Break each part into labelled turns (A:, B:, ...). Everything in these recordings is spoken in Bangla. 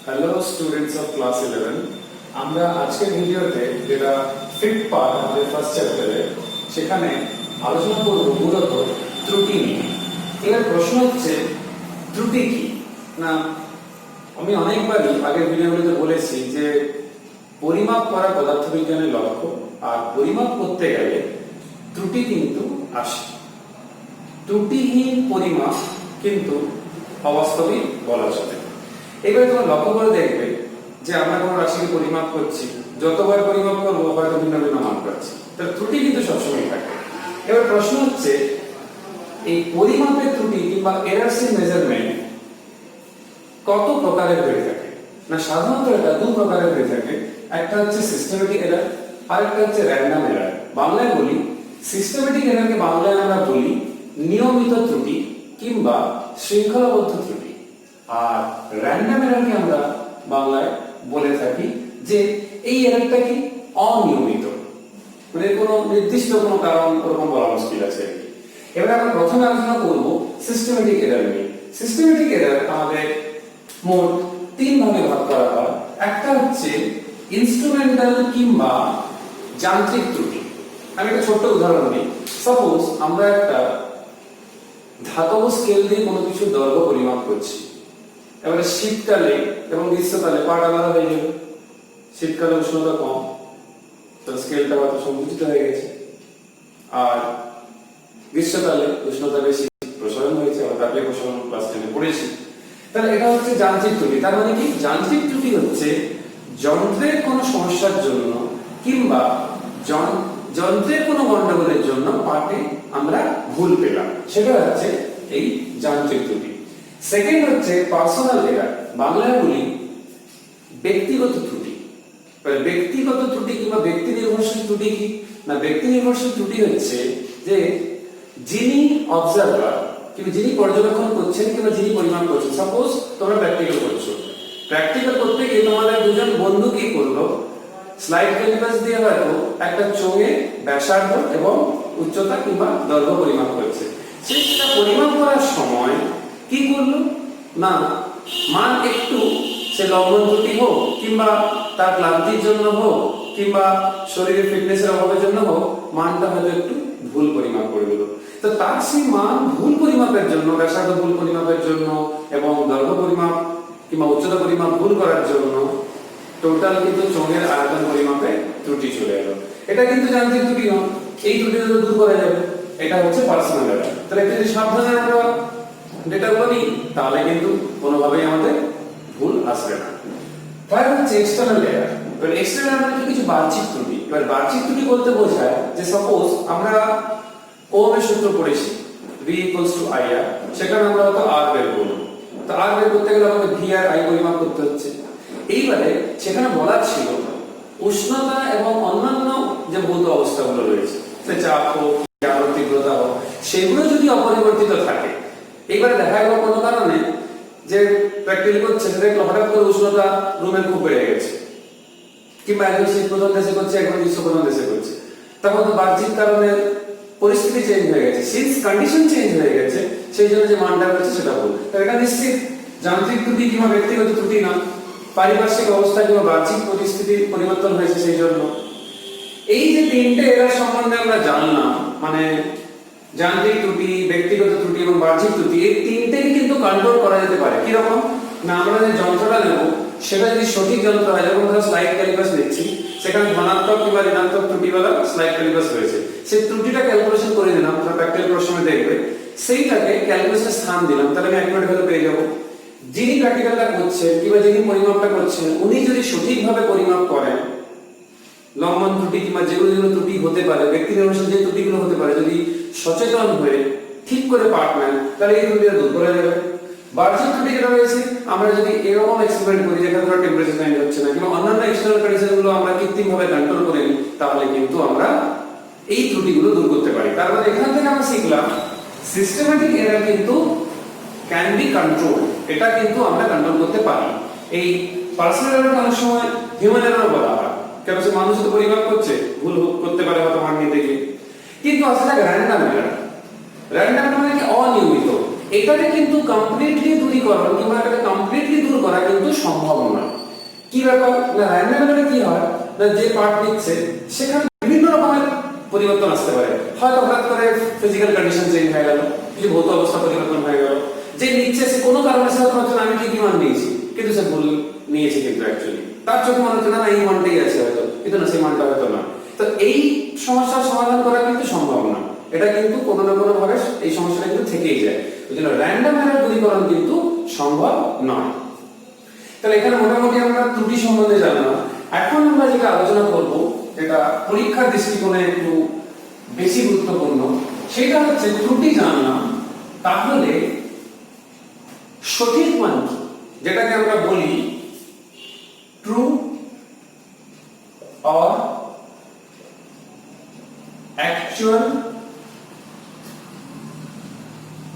A: Hello students of class 11। আমরা আজকের ভিডিওতে যেটা ফিফথ পার্ট আমাদের ফার্স্ট চ্যাপ্টারে সেখানে আলোচনা করব মূলত ত্রুটি নিয়ে। এবার প্রশ্ন হচ্ছে ত্রুটি কি না। আমি অনেকবারই আগের ভিডিওগুলোতে বলেছি যে পরিমাপ করা পদার্থবিজ্ঞানের লক্ষ্য, আর পরিমাপ করতে গেলে ত্রুটি কিন্তু আসে। ত্রুটিহীন পরিমাপ কিন্তু অবাস্তবিক বলা চলে। এবারে তোমরা লক্ষ্য করে দেখবে যে আমরা কোনো রাশিকে পরিমাপ করছি, যতবার পরিমাপ করবো হয়তো ভিন্ন ভিন্ন মান পাচ্ছি, তার ত্রুটি কিন্তু সবসময় থাকে। এবার প্রশ্ন হচ্ছে এই পরিমাপের ত্রুটি কিংবা এরারস ইন মেজারমেন্ট কত প্রকারের হয়ে থাকে না। সাধারণত এটা দু প্রকারের হয়ে থাকে। একটা হচ্ছে সিস্টেমেটিক এরার, আর একটা হচ্ছে র্যান্ডম এরার। বাংলায় বলি সিস্টেমেটিক এরারকে বাংলায় আমরা বলি নিয়মিত ত্রুটি কিংবা শৃঙ্খলাবদ্ধ ত্রুটি, আর র্যান্ডম এরারকে আমরা বাংলায় বলে থাকি যে এই এরারটা কি অনিয়মিত, মানে কোনো নির্দিষ্ট কোনো কারণ ওরকম বলা মুশকিল আছে। এবার আমরা প্রথমে আলোচনা করব সিস্টেমেটিক এরার নিয়ে। সিস্টেমেটিক এরার আমাদের মোট তিন ভাগে ভাগ করা হয়। একটা হচ্ছে ইনস্ট্রুমেন্টাল কিংবা যান্ত্রিক ত্রুটি। আমি একটা ছোট্ট উদাহরণ দিই। সাপোজ আমরা একটা ধাতব স্কেল দিয়ে কোনো কিছু দৈর্ঘ্য পরিমাপ করছি। এবারে শীতকালে এবং গ্রীষ্মকালে পাট আলাদা হয়ে যাবে। শীতকালে উষ্ণতা কম, তো স্কেলটা হয়তো সংকুচিত হয়ে গেছে, আর গ্রীষ্মকালে উষ্ণতা বেশি, প্রসারণ হয়েছে, তাপীয় প্রসারণ ক্লাস 10 এ পড়েছি। তাহলে এটা হচ্ছে যান্ত্রিক ত্রুটি। তার মানে কি, যান্ত্রিক ত্রুটি হচ্ছে যন্ত্রের কোনো সমস্যার জন্য কিংবা যন্ত্রের কোনো গন্ডগোলের জন্য পার্টে আমরা ভুল পেলাম, সেটা হচ্ছে এই যান্ত্রিক ত্রুটি। সেকেন্ড হচ্ছে পার্সোনাল এরার, বাংলায় বলি ব্যক্তিগত ত্রুটি। ব্যক্তিগত ত্রুটি কিংবা ব্যক্তি নির্ভরশীল ত্রুটি কি না। ব্যক্তি নির্ভরশীল ত্রুটি হচ্ছে যে যিনি অবজারভার কিংবা যিনি পর্যবেক্ষণ করছেন কিংবা যিনি পরিমাপ করছেন। সাপোজ তোমরা প্র্যাকটিক্যাল করছো, প্র্যাকটিক্যাল করতে গিয়ে তোমাদের দুজন বন্ধু কি করলো, স্লাইড ক্যালিপার্স দিয়ে হয়তো একটা চোঙে ব্যাসার্ধ এবং উচ্চতা কিংবা দৈর্ঘ্য পরিমাপ করছে। সেটা পরিমাপ করার সময় কি করলো না, মান একটু সে লম্বন ত্রুটি হোক কিংবা তার ক্লান্তির জন্য হোক কিংবা শরীরের ফিটনেসের অভাবের জন্য হোক, মানটা হয়তো একটু ভুল পরিমাপ করে দিল। তো তার সেই মান ভুল পরিমাপের জন্য, ব্যাসার্ধ ভুল পরিমাপের জন্য এবং দৈর্ঘ্য পরিমাপ কিংবা উচ্চতা পরিমাপ ভুল করার জন্য টোটাল কিন্তু চোঙের আয়তন পরিমাপে ত্রুটি চলে এলো। এটা কিন্তু যান্ত্রিক ত্রুটি নয়, এই ত্রুটিটা তো দূর করা যাবে। এটা হচ্ছে পার্সোনাল এরার। তাহলে একটু যদি সাবধানে আমরা ডেটাগুলো নিই তাহলে কিন্তু কোনোভাবেই আমাদের ভুল আসবে না। তার হচ্ছে এক্সটার্নাল এরার। এবার এক্সটার্নাল মানে কিছু বাহ্যিক ত্রুটি। এবার বাহ্যিক ত্রুটি বলতে বোঝায় যে সাপোজ আমরা ওহমের সূত্র পড়েছি V = IR, সেখানে আমরা হয়তো R বের করব। তো R বের করতে গেলে আমাদের V আর I পরিমাপ করতে হচ্ছে। এইবারে সেখানে বলা ছিল উষ্ণতা এবং অন্যান্য যে ভৌত অবস্থাগুলো রয়েছে, সে চাপ হোক, আলোর তীব্রতা হোক, সেগুলো যদি অপরিবর্তিত থাকে, এইবারে দেখা গেল কোনো কারণে যে প্র্যাকটিক্যাল করছে সে দেখলো হঠাৎ করে উষ্ণতা রুমের খুব বেড়ে গেছে, কিংবা একজন শীত প্রধান দেশে করছে, একজন গ্রীষ্ম প্রধান দেশে করছে, তখন তো বাহ্যিক কারণে পরিস্থিতি চেঞ্জ হয়ে গেছে, সিন্স কন্ডিশন চেঞ্জ হয়ে গেছে, সেই জন্য যে মানটা হচ্ছে সেটা ভুল। তো এটা নিশ্চিত যান্ত্রিক ত্রুটি কিংবা ব্যক্তিগত ত্রুটি না, পারিপার্শ্বিক অবস্থা কিংবা বাহ্যিক পরিস্থিতির পরিবর্তন হয়েছে সেই জন্য। এই যে তিনটে এরার সম্বন্ধে আমরা জানলাম, মানে যান্ত্রিক ত্রুটি, ব্যক্তিগত ত্রুটি এবং বাহ্যিক ত্রুটি, এই তিনটেকে কিন্তু কন্ট্রোল করা যেতে পারে। কি রকম না, আমরা যে যন্ত্রটা নেব সেটা যদি সঠিক যন্ত্র হয়, যেমন ধরো স্লাইড ক্যালিপার্স নিচ্ছি, সেখানে ধনাত্মক কিংবা ঋণাত্মক ত্রুটিওয়ালা স্লাইড ক্যালিপার্স রয়েছে, সেই ত্রুটিটা ক্যালকুলেশন করে দিলাম, তোমরা প্র্যাকটিক্যাল করার সময় দেখবে, সেইটাকে ক্যালকুলেশনের স্থান দিলাম, তাহলে আমি অ্যাকুরেট ভ্যালু পেয়ে যাব। যিনি প্র্যাকটিক্যালটা করছেন কিংবা যিনি পরিমাপটা করছেন, উনি যদি সঠিকভাবে পরিমাপ করেন, লম্বন ত্রুটি কিংবা যেগুলো ত্রুটি হতে পারে, ব্যক্তি নির্ভরশীল যে ত্রুটিগুলো হতে পারে, যদি সচেতন হয়ে ঠিক করে পার্ট নেন, তাহলে এই ত্রুটিটা দূর করা যাবে। বাহ্যিক ত্রুটি যেটা রয়েছে, আমরা যদি এরকম এক্সপেরিমেন্ট করি যেখানে ধরো টেম্পারেচার চেঞ্জ হচ্ছে না কিংবা অন্যান্য এক্সটার্নাল কন্ডিশনগুলো আমরা কৃত্রিমভাবে কন্ট্রোল করে নিই, তাহলে কিন্তু আমরা এই ত্রুটিগুলো দূর করতে পারি। তারপর এখান থেকে আমরা শিখলাম সিস্টেমেটিক এরার কিন্তু ক্যান বি কন্ট্রোল, এটা কিন্তু আমরা কন্ট্রোল করতে পারি। এই পার্সোনাল এরার অনেক সময় হিউম্যান এরার বলা হয়, কেন সে মানুষ তো পরিমাপ করছে, ভুল করতে পারে হয়তো মান নিতে গিয়ে। কিন্তু আসলে র্যান্ডম এরার, র্যান্ডম মানে কি অনিয়মিত, এটাকে কিন্তু কমপ্লিটলি দূরীকরণ কিংবা এটাকে কমপ্লিটলি দূর করা কিন্তু সম্ভব নয়। কি ব্যাপার না, র্যান্ডম এররে কি হয় না, যে পার্ট নিচ্ছে সেখানে বিভিন্ন রকমের পরিবর্তন আসতে পারে। হয়তো হঠাৎ করে ফিজিক্যাল কন্ডিশন চেঞ্জ হয়ে গেল, কিছু ভৌত অবস্থা পরিবর্তন হয়ে গেল, যে নিচ্ছে সে কোনো কারণে সে হয়তো ভাবছে আমি ঠিকই মান নিয়েছি, কিন্তু সে ভুল নিয়েছে, কিন্তু অ্যাকচুয়ালি তার চোখে মনে হচ্ছে না এই মানটাই আছে হয়তো, কিন্তু না সেই মানটা হয়তো না। তো এই সমস্যার সমাধান করা কিন্তু সম্ভব না, এটা কিন্তু কোনো না কোনো ভাবে এই সমস্যাটা কিন্তু থেকেই যায়। ওই জন্য র্যান্ডম এরর দূরীকরণ কিন্তু সম্ভব নয়। তাহলে এখানে মোটামুটি আমরা ত্রুটি সম্বন্ধে জানলাম। এখন আমরা যেটা আলোচনা করব, যেটা পরীক্ষার দৃষ্টিকোণে একটু বেশি গুরুত্বপূর্ণ, সেটা হচ্ছে ত্রুটি জানলাম, তাহলে সঠিক মান কি, যেটাকে আমরা বলি ট্রু অর অ্যাকচুয়াল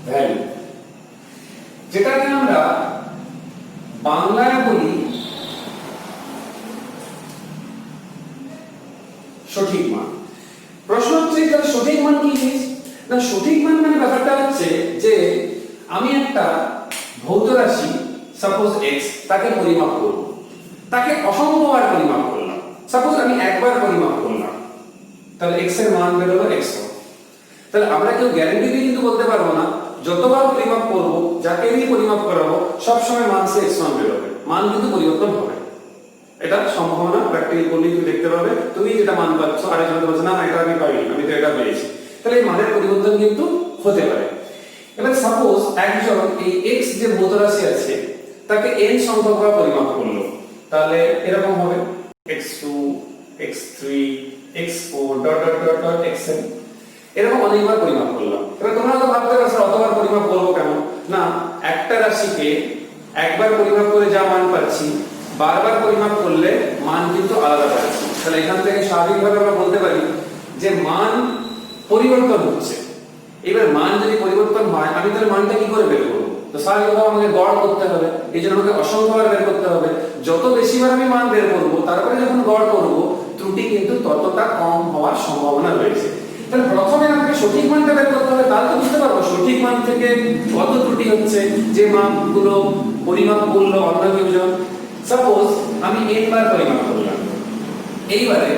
A: ভ্যালু, যেটাকে আমরা বাংলায় বলি সঠিক মান। প্রশ্ন হচ্ছে তাহলে সঠিক মান কি জিনিস না, সঠিক মান মানে ব্যাপারটা হচ্ছে যে আমি একটা ভৌত রাশি সাপোজ x তাকে পরিমাপ করব, তাকে অসংখ্যবার পরিমাপ করলাম, সাপোজ আমি একবার পরিমাপ করলাম, তাহলে x এর মান বেরোলো x। তাহলে আমরা কেউ গ্যারান্টি দিয়ে কিন্তু বলতে পারবো না যতবার পরিমাপ করব, যাকে দিয়ে পরিমাপ করাবো সব সময় মান সে x1 বেরোবে, মান কিন্তু পরিবর্তন হবে, এটা সম্ভাবনা প্র্যাকটিক্যাল করলে তুমি দেখতে পাবে। তুমি যেটা মান পাচ্ছ আরেকজন বলছে না এটা আমি পাইনি, আমি তো এটা পেয়েছি, তাহলে এই মানের পরিবর্তন কিন্তু হতে পারে। এবার সাপোজ একজন এই x যে ভৌত রাশি আছে তাকে n সংখ্যকবার পরিমাপ করলো, তাহলে এরকম হবে x2 x3 x4 dot dot dot dot xn, এরকম অনেকবার পরিমাপ করলাম। এবার তোমরা তো ভাবতে পারছো অতবার পরিমাপ করবো কেন, না একটা রাশিকে একবার পরিমাপ করে যা মান পাচ্ছি বারবার পরিমাপ করলে মান কিন্তু আলাদা পাচ্ছি। তাহলে এখান থেকে স্বাভাবিকভাবে আমরা বলতে পারি যে মান পরিবর্তন হচ্ছে। এবার মান যদি পরিবর্তন হয় আমি তাহলে মানটা কি করে বের করবো, তো স্বাভাবিকভাবে আমাকে গড় করতে হবে, এই জন্য আমাকে অসংখ্যবার বের করতে হবে। যত বেশিবার আমি মান বের করবো তারপরে যখন গড় করবো ত্রুটি কিন্তু ততটা কম হওয়ার সম্ভাবনা রয়েছে। তাহলে প্রথমে আমাকে সঠিক মানটা বের করতে হবে, তাহলে বুঝতে পারবো সঠিক মান থেকে কত ত্রুটি হচ্ছে, যে মানগুলো পরিমাপ করলো অন্য কেউজন। সাপোজ আমি n বার পরিমাপ করলাম, এইবারে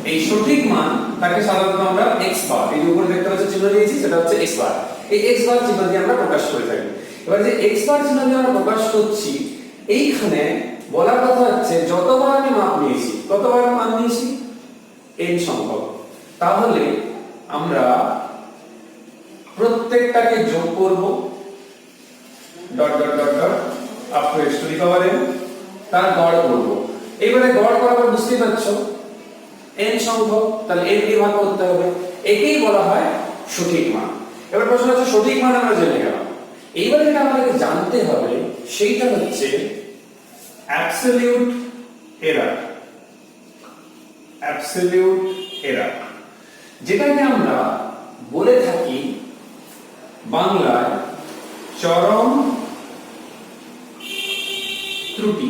A: এই সঠিক মান তাকে সাধারণত আমরা x বার, এই উপরে দেখতে পাচ্ছ চিহ্ন দিয়েছি সেটা হচ্ছে x বার, এই x বার চিহ্ন দিয়ে আমরা প্রকাশ করে থাকি। এবার যে x বার চিহ্ন দিয়ে আমরা প্রকাশ করছি, এইখানে বলার কথা হচ্ছে যতবার আমি মাপ নিয়েছি, কতবার মান নিয়েছি n সংখ্যক, তাহলে আমরা প্রত্যেকটাকে যোগ করব dot dot dot dot up to x two the power n, তার গড় করব। এবারে গড় করার বুঝতেই পারছো n সংখ্যক, তাহলে n দিয়ে ভাগ করতে হবে, একেই বলা হয় সঠিক মান। এবার প্রশ্ন হচ্ছে সঠিক মান আমরা জেনে গেলাম, এইবার যেটা আমাদেরকে জানতে হবে সেইটা হচ্ছে অ্যাবসলিউট এরার। অ্যাবসলিউট এরার যেটাকে আমরা বলে থাকি বাংলায় চরম ত্রুটি।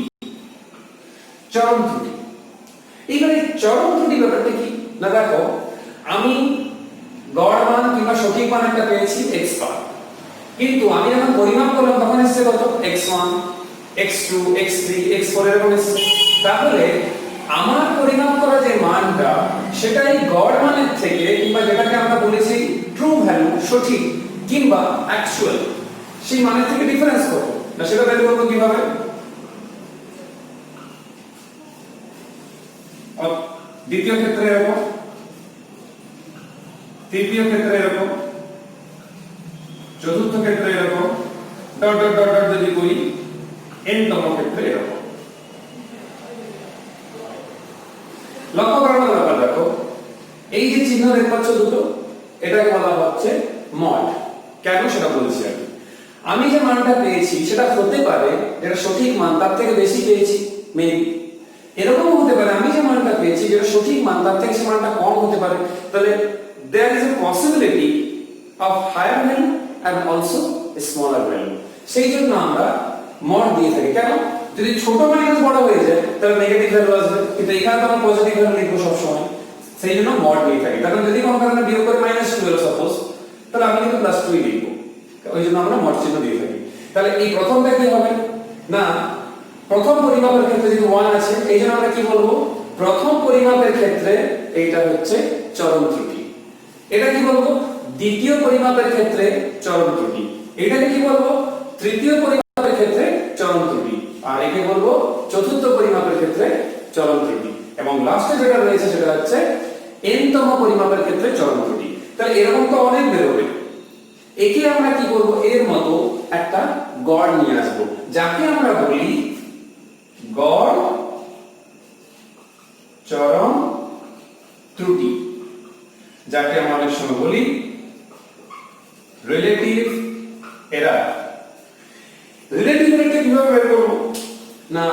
A: চরম ত্রুটি, এইবারে চরম ত্রুটি ব্যাপারটা কি না, দেখো আমি গড় মান কিংবা সঠিক মান একটা পেয়েছি x বার, কিন্তু আমি যখন পরিমাপ করলাম তখন এসেছে কত x1 x2 x3 x4 এরকম এসেছে। তাহলে আমার পরিমাপ করা যে মানটা সেটাই গড় মানের থেকে, কিংবা যেটাকে আমরা বলেছি ট্রু ভ্যালু সঠিক কিংবা অ্যাকচুয়াল, সেই মানের থেকে ডিফারেন্স করব না, সেটা বের করব কিভাবে। দ্বিতীয় ক্ষেত্রে এরকম, তৃতীয় ক্ষেত্রে এরকম, চতুর্থ ক্ষেত্রে এরকম, ডট ডট ডট ডট যদি করি n তম ক্ষেত্রে এরকম। লক্ষ্য করার ব্যাপার দেখো, এই যে চিহ্ন দেখতে পাচ্ছ দুটো, এটাকে বলা হচ্ছে মড। কেন সেটা বলছি আমি যে মানটা পেয়েছি সেটা হতে পারে যেটা সঠিক মান তার থেকে বেশি পেয়েছি, মেবি এরকম হতে পারে আমি যে মানটা পেয়েছি যেটা সঠিক মান তার থেকে সে মানটা কম হতে পারে। তাহলে there is a possibility of higher value and also a smaller value, সেই জন্য আমরা মড দিয়ে থাকি। কেন, যদি ছোট মাইনাস বড় হয়ে যায় তাহলে নেগেটিভ ভ্যালু আসবে, কিন্তু এখানে তো আমরা পজিটিভ ভ্যালু লিখবো সব সময়, সেই জন্য মড দিয়ে থাকি। কারণ যদি কোনো কারণে বিয়োগ করে -2 হলো সাপোজ, তাহলে আমি কিন্তু +2 লিখবো, ওই জন্য আমরা মড চিহ্ন দিয়ে থাকি। তাহলে এই প্রথমটা কি হবে না, প্রথম পরিমাপের ক্ষেত্রে যদি 1 আছে এই জন্য আমরা কি বলবো প্রথম পরিমাপের ক্ষেত্রে এইটা হচ্ছে চরম ত্রুটি। এটা কি বলবো দ্বিতীয় পরিমাপের ক্ষেত্রে চরম ত্রুটি। এটাকে কি বলবো তৃতীয় পরিমাপের ক্ষেত্রে চরম ত্রুটি। আর একে বলবো চতুর্থ পরিমাপের ক্ষেত্রে চরম ত্রুটি। এবং লাস্টে যেটা রয়েছে সেটা হচ্ছে n তম পরিমাপের ক্ষেত্রে চরম ত্রুটি। তাহলে এরকম তো অনেক বেরোবে। একে আমরা কি করব এর মতো একটা গড় নিয়ে আসব যাকে আমরা বলি গড় চরম ত্রুটি, যাকে আমরা অনেক সময় বলি রিলেটিভ এরর। রিলেটিভ এররটা কিভাবে বের করব না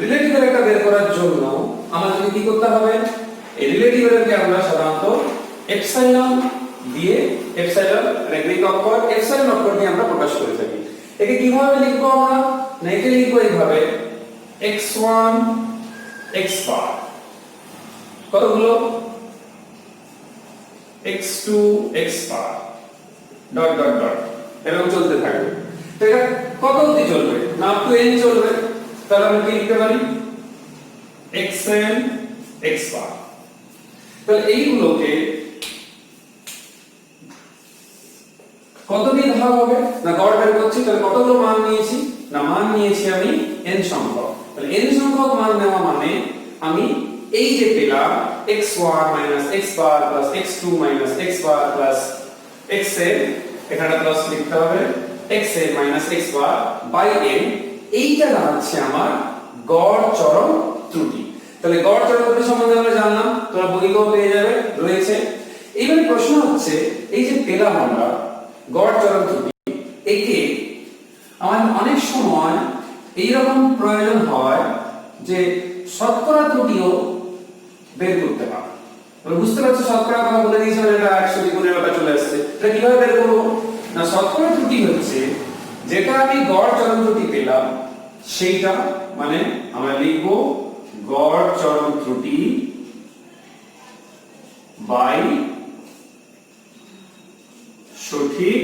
A: রিলেটিভ এররটা বের করার জন্য আমাদেরকে কি করতে হবে এই রিলেটিভ এররকে আমরা সাধারণত এপসাইলন দিয়ে এপসাইলন মানে গ্রিক অক্ষর এপসাইলন অক্ষর দিয়ে আমরা প্রকাশ করে থাকি। একে কিভাবে লিখব আমরা না একে লিখব এইভাবে x1 x বার কতগুলো x2 x বার ডট ডট ডট এরকম চলতে থাকবে। তো এটা কত অবধি চলবে না আপ টু n চলবে। তাহলে আমরা কি লিখতে পারি xn x বার। তাহলে এইগুলোকে কত দিয়ে ভাগ হবে না গড় বের করছি। তাহলে কতগুলো মান নিয়েছি না মান নিয়েছি আমি n সংখ্যক। তাহলে n সংখ্যক মান নেওয়া মানে আমি এই যে পেলাম x1 x বার x2 x বার xn এখানে প্লাস লিখতে হবে xn x বার বাই n এইটা দাঁড়াচ্ছে আমার গড় চরম ত্রুটি। তাহলে গড় চরম ত্রুটি সম্বন্ধে আমরা জানলাম, তোমরা বইতেও পেয়ে যাবে রয়েছে। এইবার প্রশ্ন হচ্ছে এই যে পেলাম আমরা গড় চরম ত্রুটি একে আমার অনেক সময় এইরকম প্রয়োজন হয় যে শতকরা ত্রুটিও বের করতে হবে। বুঝতে পারছো শতকরা কথা বলে দিয়েছিলাম এটা 100 দ্বিগুণের ব্যাপার চলে আসছে। এটা কিভাবে বের করব না শতকরা ত্রুটি হচ্ছে যেটা আমি গড় চরম ত্রুটি পেলাম সেইটা মানে আমরা লিখব গড় চরম ত্রুটি বাই সঠিক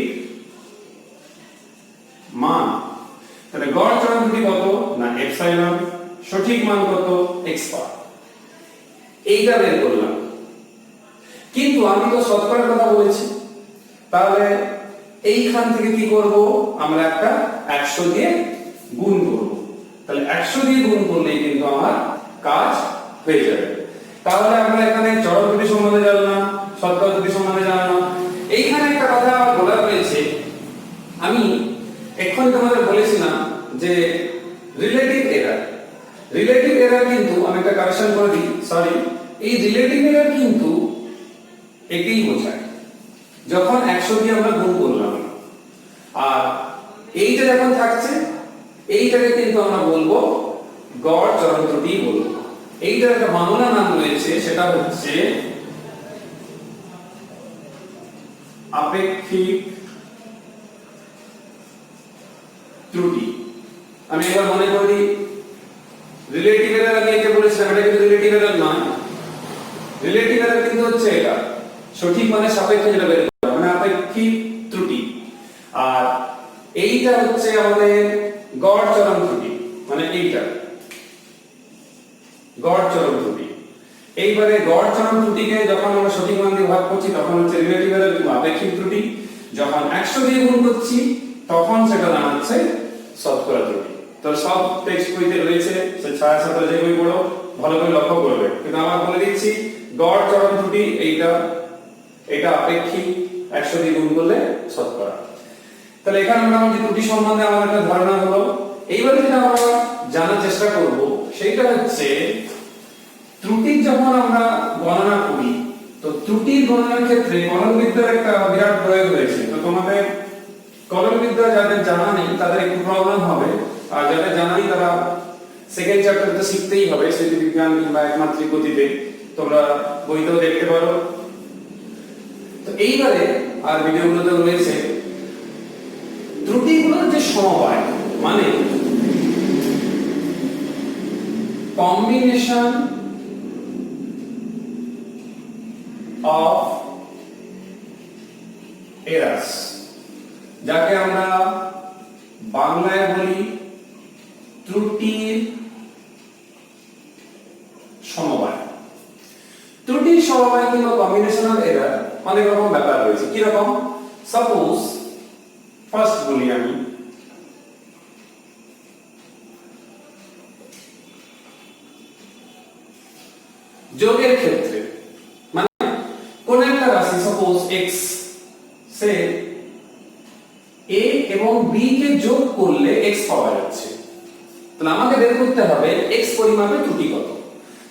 A: মান। তাহলে গড় চরম ত্রুটি কত না এপসাইলন, সঠিক মান কত x বার। এইটা বের করলাম কিন্তু আমি তো শতকরার কথা বলেছি। তাহলে এইখান থেকে কি করব আমরা একটা 100 দিয়ে গুণ করব। তাহলে 100 দিয়ে গুণ করলেই কিন্তু আমার কাজ হয়ে যাবে। তাহলে আমরা এখানে চরম ত্রুটি সম্বন্ধে জানলাম, শতকরা ত্রুটি সম্বন্ধে জানলাম। এইখানে একটা কথা বলা হয়েছে আমি এখন তোমাদের বলেছিলাম যে রিলেটিভ এরর। রিলেটিভ এরর কিন্তু আমি একটা কারেকশন করে দিই সরি এই রিলেটিভ এরর কিন্তু একেই বোঝায় যখন 100 দিয়ে আমরা গুণ করলাম আর এইটা যখন থাকছে এইটাকে কিন্তু আমরা বলবো গড় চরম ত্রুটি বলবো। এইটার একটা বাংলা নাম রয়েছে সেটা হচ্ছে আপেক্ষিক ত্রুটি। আমি একবার মনে করি রিলেটিভ এরর আমি একে বলেছিলাম এটা কিন্তু রিলেটিভ এরর নয়। রিলেটিভ এরর কিন্তু হচ্ছে এটা সঠিক মানে সাপেক্ষে যেটা বের করা মানে আপেক্ষিক ত্রুটি। আর এইটা হচ্ছে আমাদের গড় চরম ত্রুটি মানে এইটা গড় চরম ত্রুটি। এইবারে গড় চরম ত্রুটিকে যখন আমরা সঠিক মান দিয়ে ভাগ করছি তখন হচ্ছে রিলেটিভ এরর কিংবা আপেক্ষিক ত্রুটি। যখন 100 দিয়ে গুণ করছি তখন সেটা দাঁড়াচ্ছে শতকরা ত্রুটি। তো সব টেক্সট বইতে রয়েছে সে ছাত্র যে বই পড়ো ভালো করে লক্ষ্য করবে। কিন্তু আমরা বলে দিচ্ছি গড় চরম ত্রুটি এটা আপেক্ষিক 100 দিয়ে গুণ করলে শতকরা। তাহলে এখানে মোটামুটি ত্রুটি সম্বন্ধে আমাদের একটা ধারণা হলো। এইবারে যেটা আমরা জানার চেষ্টা করব সেটা হচ্ছে ত্রুটির যখন আমরা গণনা করি তো ত্রুটির গণনার ক্ষেত্রে কলনবিদ্যার একটা বিরাট প্রয়োগ রয়েছে। তো তোমাদের কলনবিদ্যা যাদের জানা নেই তাদের একটু প্রবলেম হবে, আর যাদের জানা নেই তারা সেকেন্ড চ্যাপ্টার তো শিখতেই হবে স্মৃতিবিজ্ঞান কিংবা একমাত্রিক গতিতে, তোমরা বইতেও দেখতে পারো। তো এইবারে আর ভিডিওগুলোতে রয়েছে ত্রুটিগুলোর যে সমবায় মানে কম্বিনেশন অফ এরার্স, যাকে আমরা বাংলায় বলি ত্রুটির সমবায় কিংবা কম্বিনেশন অফ এরর অনেক রকম ব্যাপার রয়েছে। কি রকম? সাপোজ ফার্স্ট বলি আমি, যোগের ক্ষেত্রে মানে কোন একটা রাশি সাপোজ x সে a এবং b কে যোগ করলে x পাওয়া যাচ্ছে, তাহলে আমাকে বের করতে হবে x পরিমাপের ত্রুটি কত।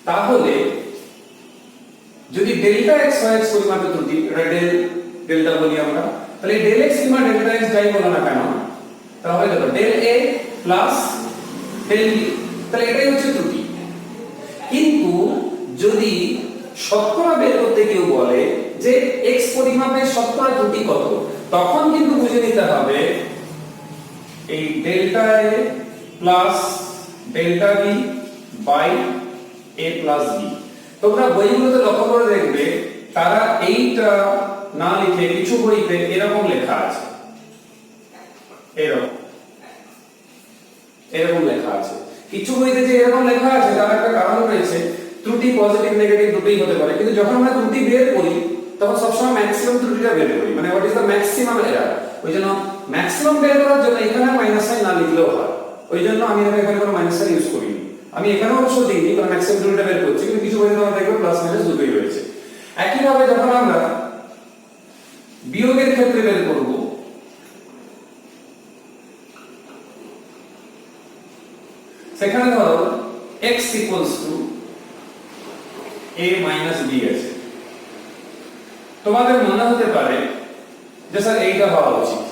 A: তাহলে যদি ডেল্টা x হয় x পরিমাপের ত্রুটি, এটা ডেল্টা বলি আমরা, তাহলে ডেল x কিংবা ডেল্টা x যাই বলো না কেন তাহলে হলো del a plus del b, তাহলে এটাই হচ্ছে ত্রুটি। কিন্তু যদি শতকরা বের করতে কেউ বলে যে x পরিমাপের শতকরা ত্রুটি কত, তখন কিন্তু বুঝে নিতে হবে এই delta a plus delta b by a plus b। তোমরা বইগুলোতে লক্ষ্য করে দেখবে তারা এইটা না লিখে কিছু বইতে এরকম লেখা আছে, এরকম লেখা আছে। কিছু বইতে যে এরকম লেখা আছে তার একটা কারণ রয়েছে, ত্রুটি পজিটিভ নেগেটিভ দুটোই হতে পারে, কিন্তু যখন আমরা ত্রুটি বের করি তখন সবসময় ম্যাক্সিমাম ত্রুটিটা বের করি, মানে what is the maximum error. ওই জন্য ম্যাক্সিমাম বের করার জন্য এখানে মাইনাস সাইন না লিখলেও হয়, ওই জন্য আমি এখানে কোনো মাইনাস সাইন ইউজ করিনি। আমি এখানেও অবশ্য দিইনি, কারণ ম্যাক্সিমাম ত্রুটিটা বের করছি, কিন্তু কিছু বইতে আমরা দেখব প্লাস মাইনাস দুটোই রয়েছে। একইভাবে যখন আমরা বিয়োগের ক্ষেত্রে বের করব, সেখানে ধরো x a minus b আছে, তোমাদের মনে হতে পারে যে স্যার এইটা হওয়া উচিত,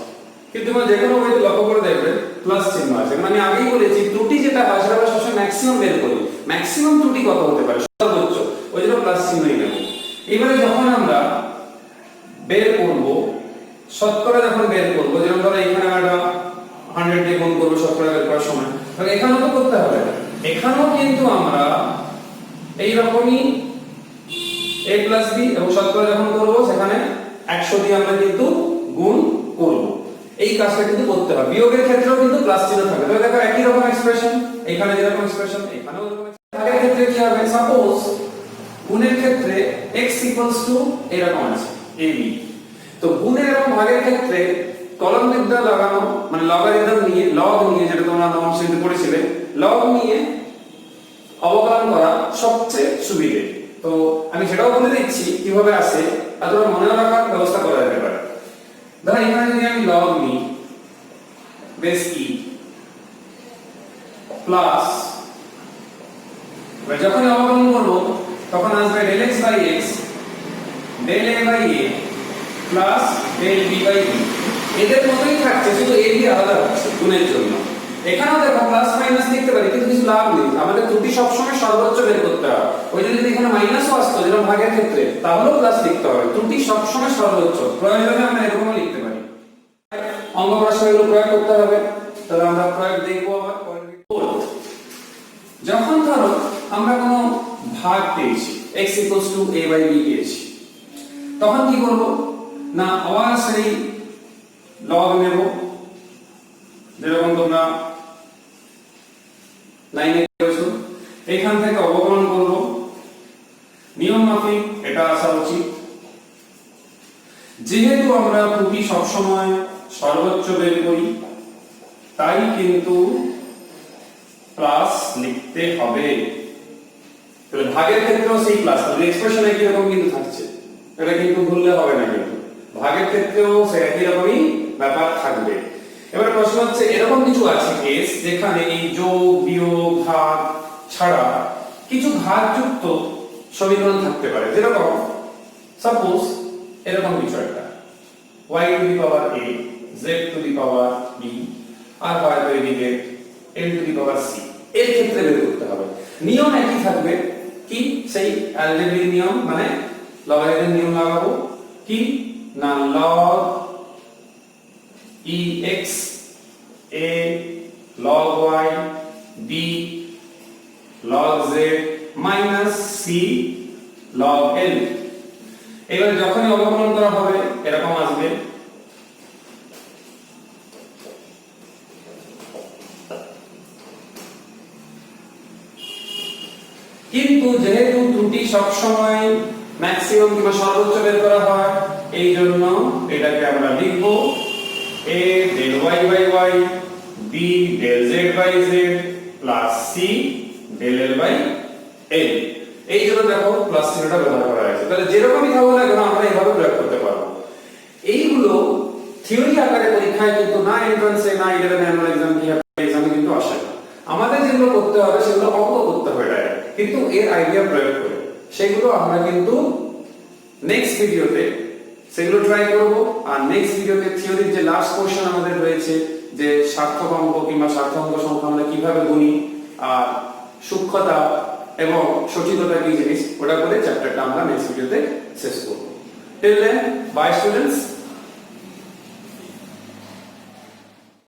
A: কিন্তু তোমরা যে কোনো বইতে লক্ষ্য করে দেখবে প্লাস চিহ্ন আছে, মানে আমি আগেই বলেছি ত্রুটি যেটা হয় সেটা আমরা সবসময় ম্যাক্সিমাম বের করি, ম্যাক্সিমাম ত্রুটি কত হতে পারে সর্বোচ্চ, ওই জন্য প্লাস চিহ্নই নেব। এবারে যখন আমরা বের করব শতকরা, যখন বের করব, যেমন ধরো এখানে আমরা 100 দিয়ে গুণ করব শতকরা বের করার সময়, তাহলে এখানেও তো করতে হবে, এখানেও কিন্তু আমরা এই রকমই a প্লাস b এবং শতকরা যখন করব সেখানে 100 দিয়ে আমরা কিন্তু গুণ করব, এই কাজটা কিন্তু করতে হবে। বিয়োগের ক্ষেত্রেও কিন্তু প্লাস চিহ্ন থাকবে, তাহলে দেখো একই রকম এক্সপ্রেশন, এখানে যেরকম এক্সপ্রেশন এখানেও এরকম। ভাগের ক্ষেত্রে কি হবে? সাপোজ গুণের ক্ষেত্রে x এরকম আছে ab, তো গুণের এবং ভাগের ক্ষেত্রে কলম বিদ্যা লাগানো, মানে লগারিদম নিয়ে, লগ নিয়ে, যেটা তোমরা নবম শ্রেণীতে পড়েছিলে, লগ নিয়ে অবকলন করা সবচেয়ে সুবিধে। তো আমি সেটাও বলে দিচ্ছি কিভাবে আসে, আর তোমরা মনে রাখার ব্যবস্থা করা যেতে পারে। ধরো এখানে যদি আমি লগ নিই বেস e প্লাস, যখন অবকলন করব তখন আসবে del x by x del a by a plus del b by b, এদের মতই থাকছে, শুধু a b আলাদা হচ্ছে গুণের জন্য। এখানেও দেখো প্লাস মাইনাস লিখতে পারি, কিন্তু কিছু লাভ নেই, আমাদের ত্রুটি সবসময় সর্বোচ্চ বের করতে হবে। ওই জন্য যদি এখানে মাইনাসও আসতো যেমন ভাগের ক্ষেত্রে, তাহলেও প্লাস লিখতে হবে, ত্রুটি সবসময় সর্বোচ্চ, প্রয়োজনে আমরা এরকমও লিখতে পারি। অঙ্ক করার সময় এগুলো প্রয়োগ করতে হবে, তাহলে আমরা প্রয়োগ দেখব আবার পরের। যখন ধরো আমরা কোনো ভাগ পেয়েছি x a বাই b পেয়েছি, তখন কি করব না আবার সেই লগ নেব, যেরকম তোমরা 9 এ করেছো, এখান থেকে অবকলন করব, নিয়ম মাফিক এটা আসা উচিত। যেহেতু আমরা ত্রুটি সবসময় সর্বোচ্চ বের করি, তাই কিন্তু প্লাস লিখতে হবে। তাহলে ভাগের ক্ষেত্রেও সেই প্লাস, তাহলে এক্সপ্রেশন একই রকম কিন্তু থাকছে, এটা কিন্তু ভুললে হবে না, কিন্তু ভাগের ক্ষেত্রেও সেই একই রকমই ব্যাপার থাকবে। এবার প্রশ্ন হচ্ছে এরকম কিছু আছে কেস যেখানে এই যোগ বিয়োগ ভাগ ছাড়া কিছু ঘাতযুক্ত সমীকরণ থাকতে পারে, যেরকম সাপোজ এরকম কিছু একটা y to the power a z to the power b আর y to the n to the power c, এর ক্ষেত্রে বের করতে হবে। নিয়ম একই থাকবে, কি সেই অ্যালজেব্রিক নিয়ম, মানে লগারিদম নিয়ম লাগাবো, কি না log ex a log y b log z minus c log n। এবার যখনই অবকলন করা হবে এরকম আসবে, কিন্তু যেহেতু ত্রুটি সবসময় ম্যাক্সিমাম কিংবা সর্বোচ্চ বের করা হয়, এই জন্য এটাকে আমরা লিখব a del y by y, b del z by z plus c del l by l। এই জন্য দেখো প্লাস চিহ্নটা ব্যবহার করা হয়েছে। তাহলে যেরকমই থাকুক না কেন আমরা এইভাবে প্রয়োগ করতে পারবো। এইগুলো থিওরি আকারে পরীক্ষায় কিন্তু না এন্ট্রান্সে না 11 অ্যানুয়াল এক্সাম কি এক্সামে কিন্তু আসে না। আমাদের যেগুলো করতে হবে সেগুলো অঙ্ক করতে হবে ডাইরেক্ট, কিন্তু এর আইডিয়া প্রয়োগ করে সেগুলো আমরা কিন্তু নেক্সট ভিডিওতে সেগুলো ট্রাই করব। আর নেক্সট ভিডিওতে থিওরির যে লাস্ট পোরশন আমাদের রয়েছে, যে সার্থক অঙ্ক কিংবা সার্থক অঙ্ক সংখ্যা আমরা কিভাবে গুনি আর সূক্ষ্মতা এবং সঠিকতা কি জিনিস, ওটা করে চ্যাপ্টারটা আমরা নেক্সট ভিডিওতে শেষ করব। Till then bye students.